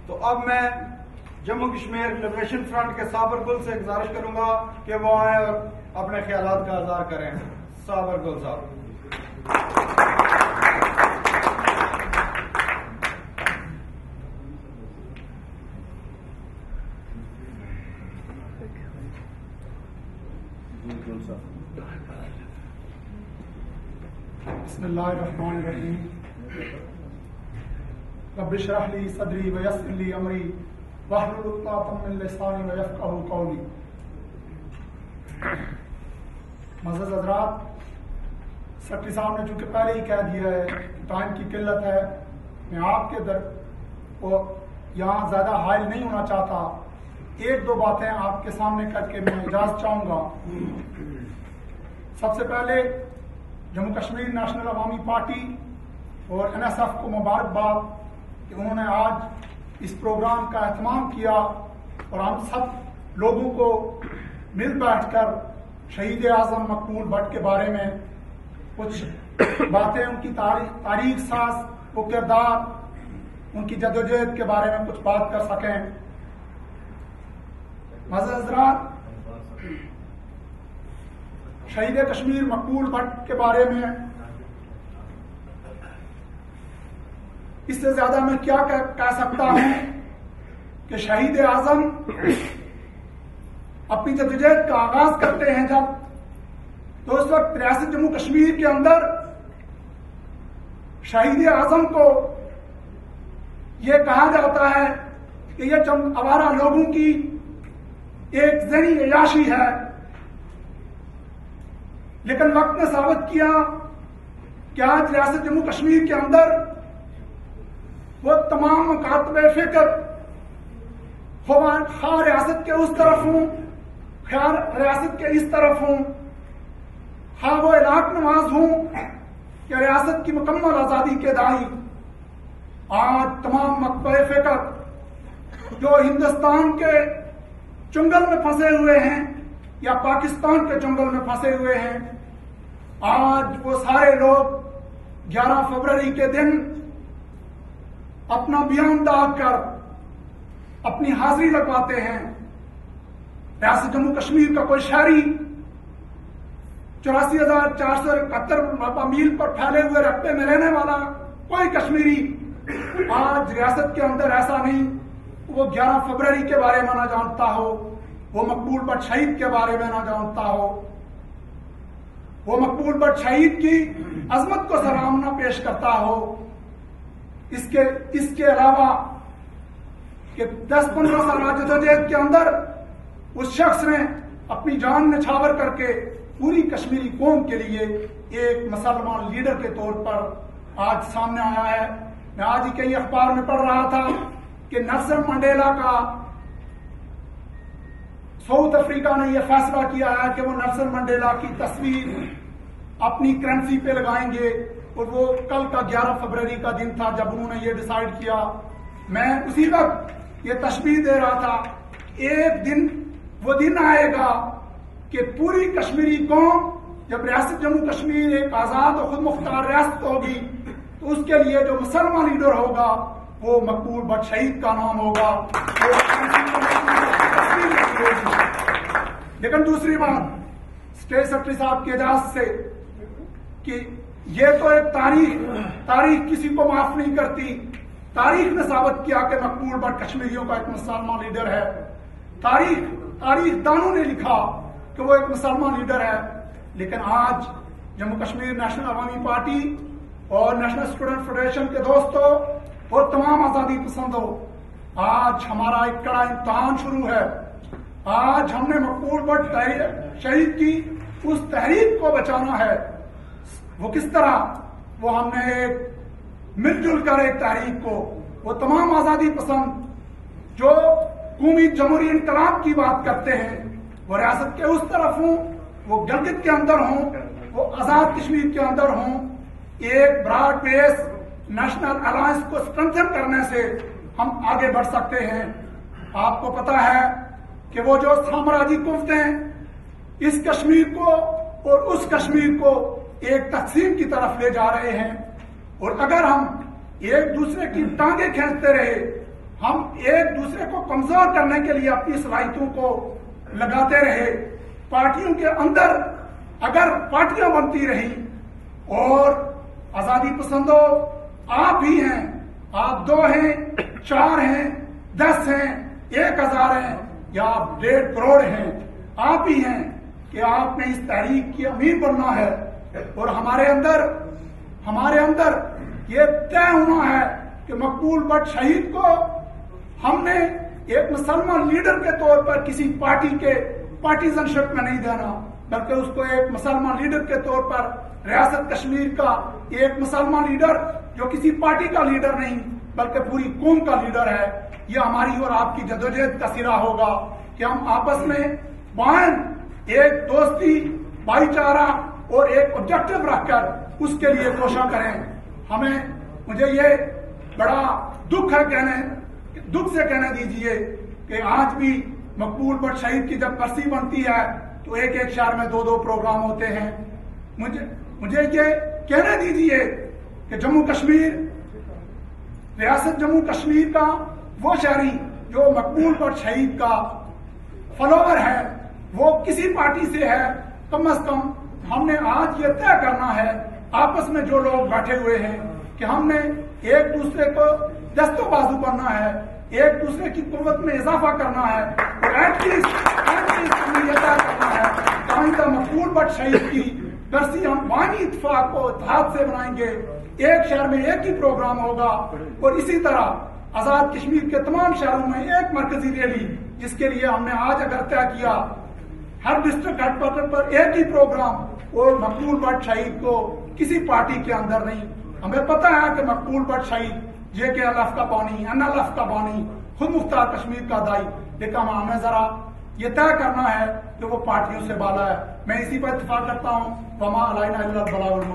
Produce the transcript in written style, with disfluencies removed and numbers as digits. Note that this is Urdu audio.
تو اب میں جموں کشمیر لبریشن فرنٹ کے صابر گل سے گزارش کروں گا کہ وہ آئیں اور اپنے خیالات کا اظہار کریں. صابر گل صاحب. بسم اللہ الرحمن الرحیم. رب اشرح لی صدری ویسر لی امری واحلل عقدۃ من لسانی ویفقہوا قولی. معزز حضرات، سیکرٹری صاحب نے چونکہ پہلے ہی کہہ دیا ہے کہ ٹائم کی قلت ہے، میں آپ کے کو یہاں زیادہ حائل نہیں ہونا چاہتا. ایک دو باتیں آپ کے سامنے کر کے میں اجازت چاہوں گا. سب سے پہلے جموں کشمیر نیشنل عوامی پارٹی اور NSF کو مبارکباد کہ انہوں نے آج اس پروگرام کا اہتمام کیا اور ہم سب لوگوں کو مل بیٹھ کر شہید اعظم مقبول بٹ کے بارے میں کچھ باتیں، ان کی تاریخ ساز، وہ کردار، ان کی جدوجہد کے بارے میں کچھ بات کر سکیں. معزز حضرات، شہید کشمیر مقبول بٹ کے بارے میں اس سے زیادہ میں کیا کہہ سکتا ہوں کہ شہید اعظم اپنی جدوجہد کا آغاز کرتے ہیں جب، تو اس وقت ریاست جموں کشمیر کے اندر شہید اعظم کو یہ کہا جاتا ہے کہ یہ چند آوارہ لوگوں کی ایک ذہنی عیاشی ہے. لیکن وقت نے ثابت کیا کہ آج ریاست جموں کشمیر کے اندر وہ تمام مکاتب فکر خواہ ریاست کے اس طرف ہوں، خواہ ریاست کے اس طرف ہوں، خواہ وہ علاق نواز ہوں کہ ریاست کی مکمل آزادی کے داعی، آج تمام مکاتب فکر جو ہندوستان کے چنگل میں پھنسے ہوئے ہیں یا پاکستان کے چنگل میں پھنسے ہوئے ہیں، آج وہ سارے لوگ 11 فروری کے دن اپنا بیان داغ کر اپنی حاضری لگواتے ہیں. ریاست جموں کشمیر کا کوئی شہری 84,471 میل پر پھیلے ہوئے رقبے میں رہنے والا کوئی کشمیری آج ریاست کے اندر ایسا نہیں وہ 11 فروری کے بارے میں نہ جانتا ہو، وہ مقبول بٹ شہید کے بارے میں نہ جانتا ہو، وہ مقبول بٹ شہید کی عظمت کو سلام نہ پیش کرتا ہو. اس کے علاوہ کہ 10-15 سال جدوجہد کے اندر اس شخص نے اپنی جان نچھاور کر کے پوری کشمیری قوم کے لیے ایک مسلمان لیڈر کے طور پر آج سامنے آیا ہے. میں آج ہی کئی اخبار میں پڑھ رہا تھا کہ نیلسن منڈیلا کا ساؤتھ افریقہ نے یہ فیصلہ کیا ہے کہ وہ نیلسن منڈیلا کی تصویر اپنی کرنسی پہ لگائیں گے، اور وہ کل کا 11 فروری کا دن تھا جب انہوں نے یہ ڈیسائیڈ کیا. میں اسی وقت یہ تشبیہ دے رہا تھا، ایک دن وہ دن آئے گا کہ پوری کشمیری قوم جب ریاست جموں کشمیر ایک آزاد اور خود مختار ریاست ہوگی تو اس کے لیے جو مسلمان لیڈر ہوگا وہ مقبول بٹ شہید کا نام ہوگا. لیکن دوسری بات اسٹیٹ سیکرٹری صاحب کی اجازت سے کہ یہ تو ایک تاریخ کسی کو معاف نہیں کرتی. تاریخ نے ثابت کیا کہ مقبول بٹ کشمیریوں کا ایک مسلمان لیڈر ہے. تاریخ دانوں نے لکھا کہ وہ ایک مسلمان لیڈر ہے. لیکن آج جموں کشمیر نیشنل عوامی پارٹی اور نیشنل اسٹوڈنٹ فیڈریشن کے دوستوں اور تمام آزادی پسندوں، آج ہمارا ایک کڑا امتحان شروع ہے. آج ہم نے مقبول بٹ شہید کی اس تحریک کو بچانا ہے. وہ کس طرح؟ وہ ہم نے ایک مل جل کر ایک تحریک کو، وہ تمام آزادی پسند جو قومی جمہوری انقلاب کی بات کرتے ہیں، وہ ریاست کے اس طرف ہوں، وہ گلگت کے اندر ہوں، وہ آزاد کشمیر کے اندر ہوں، ایک براڈ بیس نیشنل الائنس کو اسٹرینتھن کرنے سے ہم آگے بڑھ سکتے ہیں. آپ کو پتا ہے کہ وہ جو سامراجی قوتیں اس کشمیر کو اور اس کشمیر کو ایک تقسیم کی طرف لے جا رہے ہیں، اور اگر ہم ایک دوسرے کی ٹانگیں کھینچتے رہے ہم ایک دوسرے کو کمزور کرنے کے لیے اپنی صلاحیتوں کو لگاتے رہے. پارٹیوں کے اندر اگر پارٹیاں بنتی رہی اور آزادی پسندوں آپ ہی ہیں، آپ 2 ہیں، 4 ہیں، 10 ہیں، 1000 ہیں یا آپ 1.5 کروڑ ہیں، آپ ہی ہیں کہ آپ نے اس تحریک کی امیر بننا ہے. اور ہمارے اندر یہ طے ہونا ہے کہ مقبول بٹ شہید کو ہم نے ایک مسلمان لیڈر کے طور پر کسی پارٹی کے پارٹیزن شپ میں نہیں دینا، بلکہ اس کو ایک مسلمان لیڈر کے طور پر ریاست کشمیر کا ایک مسلمان لیڈر جو کسی پارٹی کا لیڈر نہیں بلکہ پوری قوم کا لیڈر ہے. یہ ہماری اور آپ کی جدوجہد کا سرا ہوگا کہ ہم آپس میں باہم ایک دوستی، بھائی چارہ اور ایک آبجیکٹو رکھ کر اس کے لیے کوشاں کریں. مجھے یہ بڑا دکھ سے کہنے دیجئے کہ آج بھی مقبول بٹ شہید کی جب برسی بنتی ہے تو ایک شہر میں 2 پروگرام ہوتے ہیں. مجھے یہ کہنے دیجئے کہ جموں کشمیر، ریاست جموں کشمیر کا وہ شہری جو مقبول بٹ شہید کا فالوور ہے، وہ کسی پارٹی سے ہے، کم از کم ہم نے آج یہ طے کرنا ہے آپس میں جو لوگ بیٹھے ہوئے ہیں کہ ہم نے ایک دوسرے کو دست و بازو کرنا ہے، ایک دوسرے کی قوت میں اضافہ کرنا ہے اور ایٹ لیسٹ ہمیں یہ طے کرنا ہے کہ آئندہ مقبول بٹ شہید کی برسی ہم باہمی اتفاق کو اتحاد سے بنائیں گے. ایک شہر میں ایک ہی پروگرام ہوگا اور اسی طرح آزاد کشمیر کے تمام شہروں میں ایک مرکزی ریلی، جس کے لیے ہم نے آج اگر طے کیا ہر ڈسٹرکٹ ہیڈ کوارٹر پر ایک ہی پروگرام اور مقبول بٹ شہید کو کسی پارٹی کے اندر نہیں. ہمیں پتہ ہے کہ مقبول بٹ شہید JKLF کا بانی، NLF کا بانی، خود مختار کشمیر کا دائی، لیکن ہمیں ذرا یہ طے کرنا ہے کہ وہ پارٹیوں سے بالا ہے. میں اسی پر اتفاق کرتا ہوں. وما علینا الا البلاغ المبین.